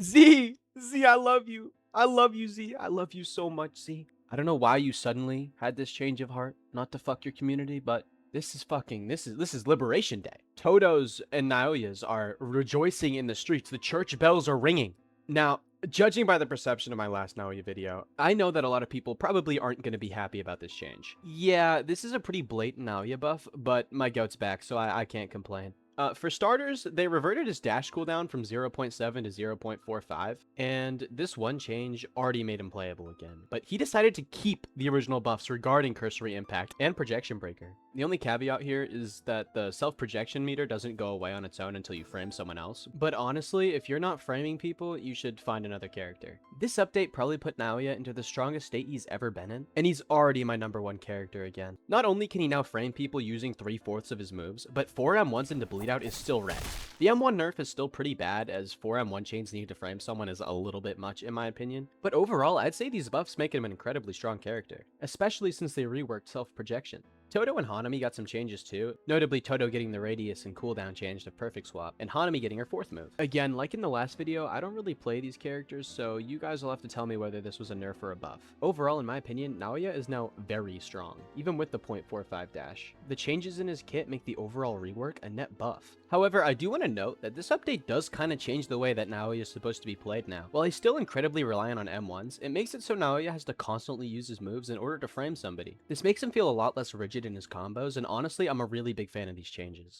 Z, I love you. I love you, Z. I love you so much, Z. I don't know why you suddenly had this change of heart not to fuck your community, but this is Liberation Day. Todos and Naoyas are rejoicing in the streets. The church bells are ringing. Now, judging by the perception of my last Naoya video, I know that a lot of people probably aren't going to be happy about this change. Yeah, this is a pretty blatant Naoya buff, but my goat's back, so I can't complain. For starters, they reverted his dash cooldown from 0.7 to 0.45, and this one change already made him playable again. But he decided to keep the original buffs regarding cursory impact and projection breaker. The only caveat here is that the self-projection meter doesn't go away on its own until you frame someone else. But honestly, if you're not framing people, you should find another character. This update probably put Naoya into the strongest state he's ever been in, and he's already my #1 character again. Not only can he now frame people using 3/4 of his moves, but 4 M1s into bleed out is still red. The M1 nerf is still pretty bad, as 4 M1 chains needing to frame someone is a little bit much in my opinion, but overall I'd say these buffs make him an incredibly strong character, especially since they reworked self-projection. Todo and Hanami got some changes too, notably Todo getting the radius and cooldown changed to perfect swap, and Hanami getting her 4th move. Again, like in the last video, I don't really play these characters, so you guys will have to tell me whether this was a nerf or a buff. Overall, in my opinion, Naoya is now very strong, even with the 0.45 dash. The changes in his kit make the overall rework a net buff. However, I do want to note that this update does kind of change the way that Naoya is supposed to be played now. While he's still incredibly reliant on M1s, it makes it so Naoya has to constantly use his moves in order to frame somebody. This makes him feel a lot less rigid in his combos, and honestly, I'm a really big fan of these changes.